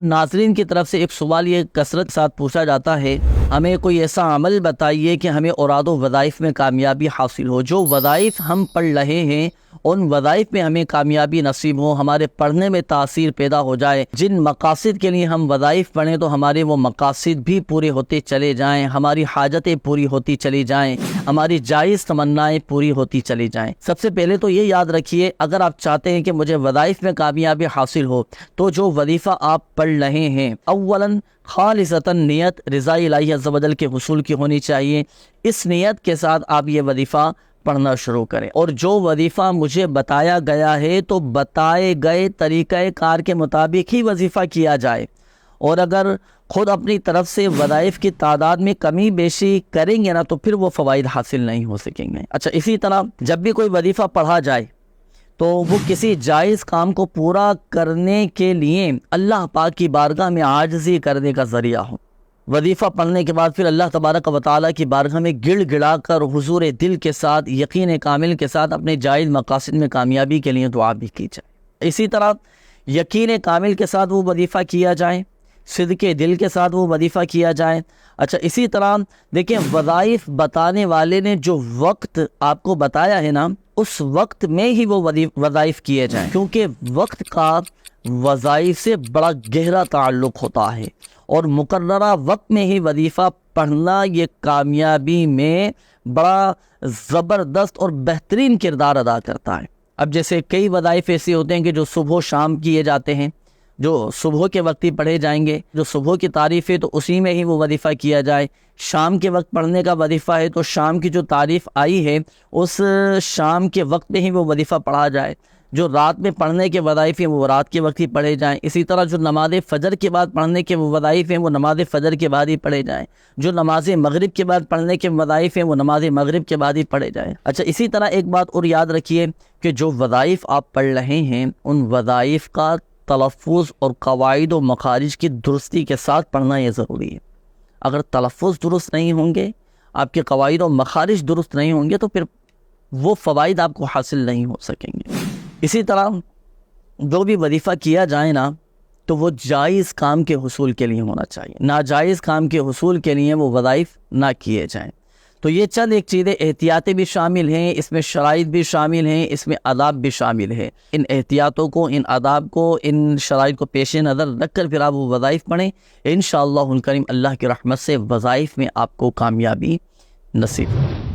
ناظرین کی طرف سے ایک سوال یہ کثرت کے ساتھ پوچھا جاتا ہے، ہمیں کوئی ایسا عمل بتائیے کہ ہمیں اوراد و وظائف میں کامیابی حاصل ہو، جو وظائف ہم پڑھ رہے ہیں ان وظائف میں ہمیں کامیابی نصیب ہو، ہمارے پڑھنے میں تاثیر پیدا ہو جائے، جن مقاصد کے لیے ہم وظائف پڑھیں تو ہمارے وہ مقاصد بھی پورے ہوتے چلے جائیں، ہماری حاجتیں پوری ہوتی چلی جائیں، ہماری جائز تمنائیں پوری ہوتی چلی جائیں۔ سب سے پہلے تو یہ یاد رکھیے، اگر آپ چاہتے ہیں کہ مجھے وظائف میں کامیابی حاصل ہو تو جو وظیفہ آپ پڑھ رہے ہیں اولاً خالصتاً نیت رضا الہی عز و جل کے حصول کی ہونی چاہیے۔ اس نیت کے ساتھ آپ یہ وظیفہ پڑھنا شروع کریں، اور جو وظیفہ مجھے بتایا گیا ہے تو بتائے گئے طریقہ کار کے مطابق ہی وظیفہ کیا جائے، اور اگر خود اپنی طرف سے وظائف کی تعداد میں کمی بیشی کریں گے نا تو پھر وہ فوائد حاصل نہیں ہو سکیں گے۔ اچھا، اسی طرح جب بھی کوئی وظیفہ پڑھا جائے تو وہ کسی جائز کام کو پورا کرنے کے لیے اللہ پاک کی بارگاہ میں عاجزی کرنے کا ذریعہ ہو۔ وظیفہ پڑھنے کے بعد پھر اللہ تبارک و تعالیٰ کی بارگاہ میں گڑ گڑا کر حضور دل کے ساتھ یقین کامل کے ساتھ اپنے جائز مقاصد میں کامیابی کے لیے دعا بھی کی جائے۔ اسی طرح یقین کامل کے ساتھ وہ وظیفہ کیا جائے، صدق دل کے ساتھ وہ وظیفہ کیا جائے۔ اچھا، اسی طرح دیکھیں، وظائف بتانے والے نے جو وقت آپ کو بتایا ہے نا اس وقت میں ہی وہ وظائف کیے جائیں، کیونکہ وقت کا وظائف سے بڑا گہرا تعلق ہوتا ہے، اور مقررہ وقت میں ہی وظیفہ پڑھنا یہ کامیابی میں بڑا زبردست اور بہترین کردار ادا کرتا ہے۔ اب جیسے کئی وظائف ایسے ہوتے ہیں کہ جو صبح و شام کیے جاتے ہیں، جو صبح کے وقت ہی پڑھے جائیں گے، جو صبح کی تعریف ہے تو اسی میں ہی وہ وظیفہ کیا جائے، شام کے وقت پڑھنے کا وظیفہ ہے تو شام کی جو تعریف آئی ہے اس شام کے وقت میں ہی وہ وظیفہ پڑھا جائے، جو رات میں پڑھنے کے وظائف ہیں وہ رات کے وقت ہی پڑھے جائیں، اسی طرح جو نماز فجر کے بعد پڑھنے کے وظائف ہیں وہ نماز فجر کے بعد ہی پڑھے جائیں، جو نماز مغرب کے بعد پڑھنے کے وظائف ہیں وہ نماز مغرب کے بعد ہی پڑھے جائیں۔ اچھا، اسی طرح ایک بات اور یاد رکھیے کہ جو وظائف آپ پڑھ رہے ہیں ان وظائف کا تلفظ اور قواعد و مخارج کی درستی کے ساتھ پڑھنا یہ ضروری ہے۔ اگر تلفظ درست نہیں ہوں گے، آپ کے قواعد و مخارج درست نہیں ہوں گے تو پھر وہ فوائد آپ کو حاصل نہیں ہو سکیں گے۔ اسی طرح جو بھی وظیفہ کیا جائے نا تو وہ جائز کام کے حصول کے لیے ہونا چاہیے، ناجائز کام کے حصول کے لیے وہ وظائف نہ کیے جائیں۔ تو یہ چند ایک چیزیں احتیاطیں بھی شامل ہیں، اس میں شرائط بھی شامل ہیں، اس میں آداب بھی شامل ہے۔ ان احتیاطوں کو، ان آداب کو، ان شرائط کو پیش نظر رکھ کر پھر آپ وہ وظائف پڑھیں، انشاءاللہ الکریم اللہ کی رحمت سے وظائف میں آپ کو کامیابی نصیب ہو۔